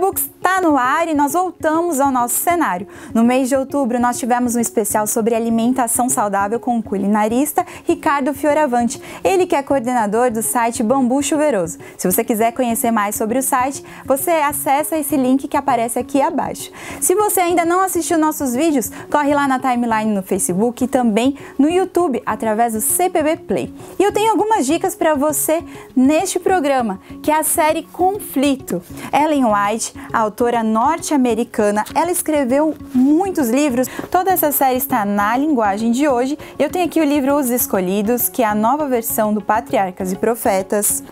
Books está no ar e nós voltamos ao nosso cenário. No mês de outubro, nós tivemos um especial sobre alimentação saudável com o culinarista Ricardo Fioravante, ele que é coordenador do site Bambu Chuveiroso. Se você quiser conhecer mais sobre o site, você acessa esse link que aparece aqui abaixo. Se você ainda não assistiu nossos vídeos, corre lá na timeline no Facebook e também no YouTube, através do CPB Play. E eu tenho algumas dicas para você neste programa, que é a série Conflito. Ellen White, a autora norte-americana, ela escreveu muitos livros. Toda essa série está na linguagem de hoje. Eu tenho aqui o livro Os Escolhidos, que é a nova versão do Patriarcas e Profetas.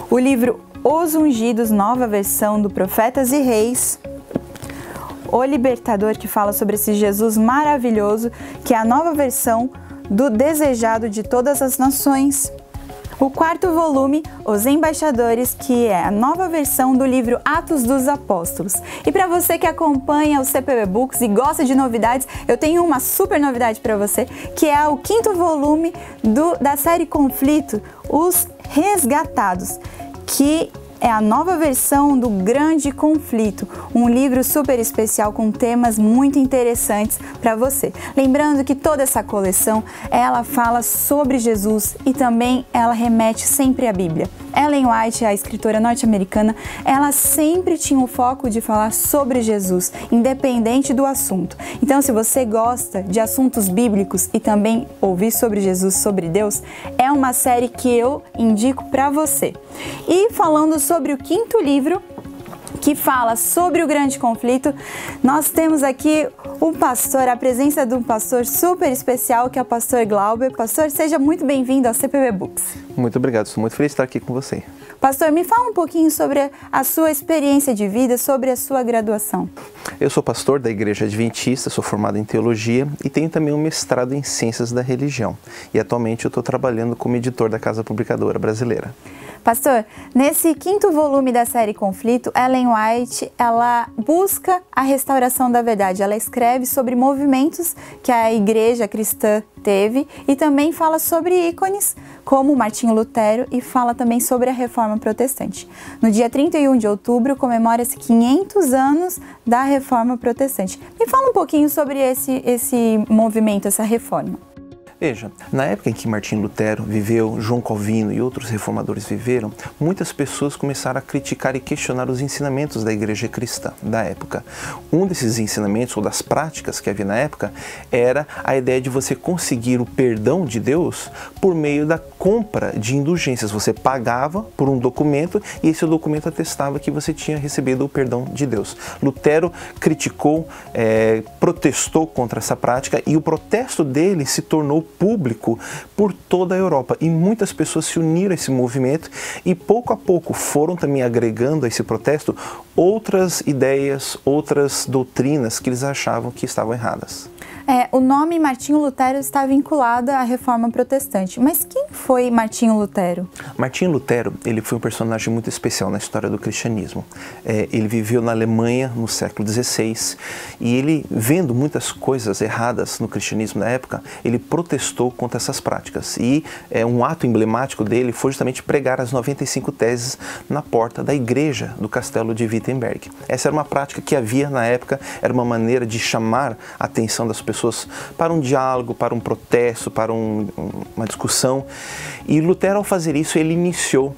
O livro Os Ungidos, nova versão do Profetas e Reis. O Libertador, que fala sobre esse Jesus maravilhoso, que é a nova versão do Desejado de Todas as Nações. O quarto volume, Os Embaixadores, que é a nova versão do livro Atos dos Apóstolos. E para você que acompanha o CPB Books e gosta de novidades, eu tenho uma super novidade para você, que é o quinto volume da série Conflito, Os Resgatados, que é a nova versão do Grande Conflito, um livro super especial com temas muito interessantes para você. Lembrando que toda essa coleção, ela fala sobre Jesus e também ela remete sempre à Bíblia. Ellen White, a escritora norte-americana, ela sempre tinha o foco de falar sobre Jesus, independente do assunto. Então, se você gosta de assuntos bíblicos e também ouvir sobre Jesus, sobre Deus, é uma série que eu indico para você. E falando sobre o quinto livro, que fala sobre o Grande Conflito, nós temos aqui um pastor, a presença de um pastor super especial, que é o pastor Glauber. Pastor, seja muito bem-vindo ao CPB Books. Muito obrigado, estou muito feliz de estar aqui com você. Pastor, me fala um pouquinho sobre a sua experiência de vida, sobre a sua graduação. Eu sou pastor da Igreja Adventista, sou formado em Teologia e tenho também um mestrado em Ciências da Religião. E atualmente eu estou trabalhando como editor da Casa Publicadora Brasileira. Pastor, nesse quinto volume da série Conflito, Ellen White, ela busca a restauração da verdade. Ela escreve sobre movimentos que a igreja cristã teve e também fala sobre ícones como Martinho Lutero e fala também sobre a Reforma Protestante. No dia 31 de outubro comemora-se 500 anos da Reforma Protestante. Me fala um pouquinho sobre esse movimento, essa reforma. Veja, na época em que Martinho Lutero viveu, João Calvino e outros reformadores viveram, muitas pessoas começaram a criticar e questionar os ensinamentos da igreja cristã da época. Um desses ensinamentos, ou das práticas que havia na época, era a ideia de você conseguir o perdão de Deus por meio da compra de indulgências. Você pagava por um documento e esse documento atestava que você tinha recebido o perdão de Deus. Lutero criticou, protestou contra essa prática e o protesto dele se tornou público por toda a Europa e muitas pessoas se uniram a esse movimento e pouco a pouco foram também agregando a esse protesto outras ideias, outras doutrinas que eles achavam que estavam erradas. O nome Martinho Lutero está vinculado à Reforma Protestante. Mas quem foi Martinho Lutero? Martinho Lutero, ele foi um personagem muito especial na história do cristianismo. Ele viveu na Alemanha no século XVI e ele, vendo muitas coisas erradas no cristianismo na época, ele protestou contra essas práticas. E um ato emblemático dele foi justamente pregar as 95 teses na porta da igreja do castelo de Wittenberg. Essa era uma prática que havia na época, era uma maneira de chamar a atenção das pessoas para um diálogo, para um protesto, para uma discussão. E Lutero, ao fazer isso, ele iniciou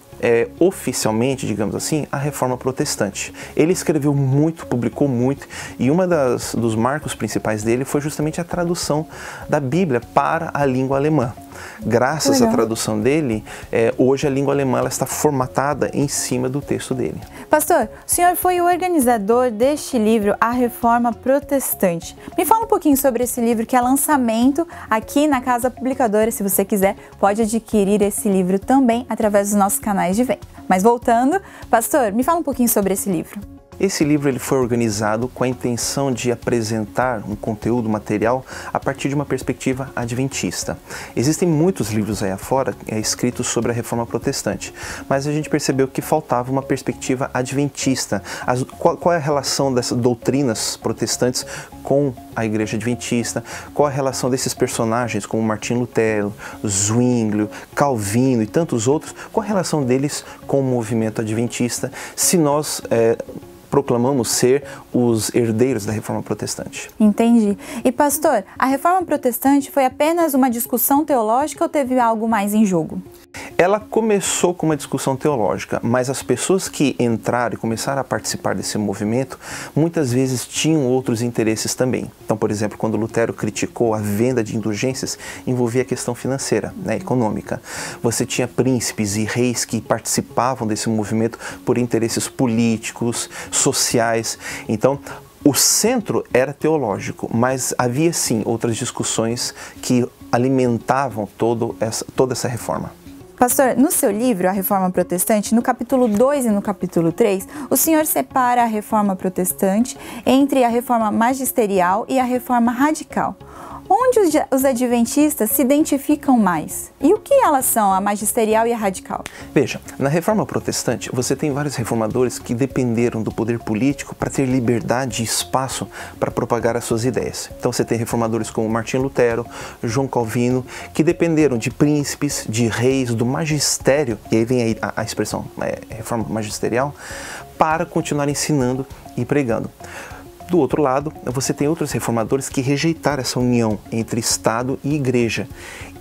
oficialmente, digamos assim, a Reforma Protestante. Ele escreveu muito, publicou muito, e dos marcos principais dele foi justamente a tradução da Bíblia para a língua alemã. Graças à tradução dele, hoje a língua alemã ela está formatada em cima do texto dele. Pastor, o senhor foi o organizador deste livro, A Reforma Protestante. Me fala um pouquinho sobre esse livro, que é lançamento aqui na Casa Publicadora. Se você quiser, pode adquirir esse livro também através dos nossos canais de venda. Mas voltando, pastor, me fala um pouquinho sobre esse livro. Esse livro ele foi organizado com a intenção de apresentar um conteúdo material a partir de uma perspectiva adventista. Existem muitos livros aí afora escritos sobre a Reforma Protestante, mas a gente percebeu que faltava uma perspectiva adventista. Qual é a relação dessas doutrinas protestantes com a Igreja Adventista? Qual a relação desses personagens como Martinho Lutero, Zwinglio, Calvino e tantos outros? Qual a relação deles com o movimento adventista? Se nós proclamamos ser os herdeiros da Reforma Protestante. Entendi. E pastor, a Reforma Protestante foi apenas uma discussão teológica ou teve algo mais em jogo? Ela começou com uma discussão teológica, mas as pessoas que entraram e começaram a participar desse movimento, muitas vezes tinham outros interesses também. Então, por exemplo, quando Lutero criticou a venda de indulgências, envolvia a questão financeira, econômica. Você tinha príncipes e reis que participavam desse movimento por interesses políticos, sociais. Então, o centro era teológico, mas havia sim outras discussões que alimentavam toda essa reforma. Pastor, no seu livro, A Reforma Protestante, no capítulo 2 e no capítulo 3, o senhor separa a Reforma Protestante entre a Reforma Magisterial e a Reforma Radical. Onde os adventistas se identificam mais? E o que elas são, a magisterial e a radical? Veja, na Reforma Protestante, você tem vários reformadores que dependeram do poder político para ter liberdade e espaço para propagar as suas ideias. Então você tem reformadores como Martinho Lutero, João Calvino, que dependeram de príncipes, de reis, do magistério, e aí vem a expressão Reforma Magisterial, para continuar ensinando e pregando. Do outro lado, você tem outros reformadores que rejeitaram essa união entre Estado e Igreja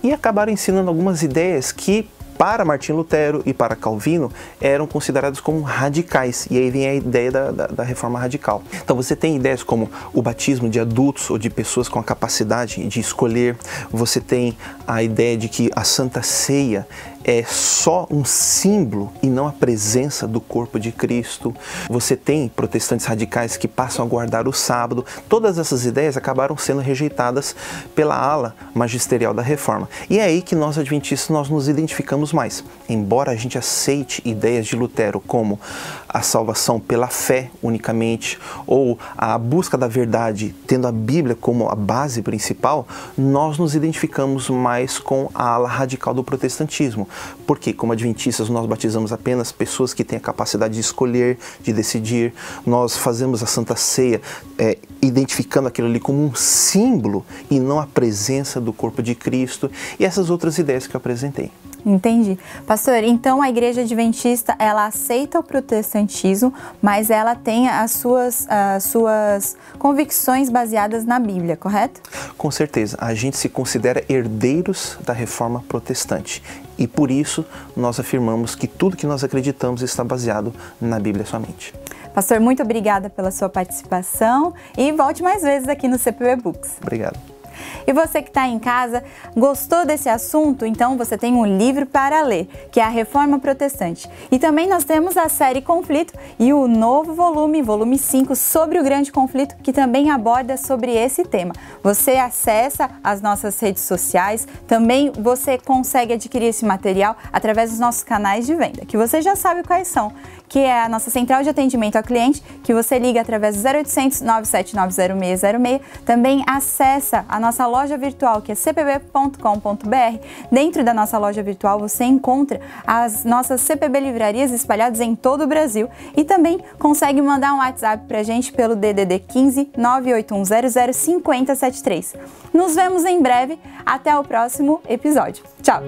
e acabaram ensinando algumas ideias que, para Martinho Lutero e para Calvino, eram consideradas como radicais. E aí vem a ideia da reforma radical. Então você tem ideias como o batismo de adultos ou de pessoas com a capacidade de escolher. Você tem a ideia de que a Santa Ceia é só um símbolo e não a presença do corpo de Cristo. Você tem protestantes radicais que passam a guardar o sábado. Todas essas ideias acabaram sendo rejeitadas pela ala magisterial da Reforma. E é aí que nós adventistas nós nos identificamos mais. Embora a gente aceite ideias de Lutero como a salvação pela fé unicamente ou a busca da verdade tendo a Bíblia como a base principal, nós nos identificamos mais com a ala radical do protestantismo. Porque, como adventistas, nós batizamos apenas pessoas que têm a capacidade de escolher, de decidir. Nós fazemos a Santa Ceia identificando aquilo ali como um símbolo e não a presença do corpo de Cristo e essas outras ideias que eu apresentei. Entendi. Pastor, então a Igreja Adventista, ela aceita o protestantismo, mas ela tem as suas convicções baseadas na Bíblia, correto? Com certeza. A gente se considera herdeiros da Reforma Protestante e por isso nós afirmamos que tudo que nós acreditamos está baseado na Bíblia somente. Pastor, muito obrigada pela sua participação e volte mais vezes aqui no CPB Books. Obrigado. E você que está em casa, gostou desse assunto? Então você tem um livro para ler, que é a Reforma Protestante. E também nós temos a série Conflito e o novo volume 5, sobre o grande conflito, que também aborda sobre esse tema. Você acessa as nossas redes sociais, também você consegue adquirir esse material através dos nossos canais de venda, que você já sabe quais são, que é a nossa central de atendimento ao cliente, que você liga através do 0800 9790606. Também acessa a nossa loja virtual, que é cpb.com.br. Dentro da nossa loja virtual você encontra as nossas CPB livrarias espalhadas em todo o Brasil e também consegue mandar um WhatsApp pra gente pelo DDD 15 98100 5073. Nos vemos em breve. Até o próximo episódio. Tchau!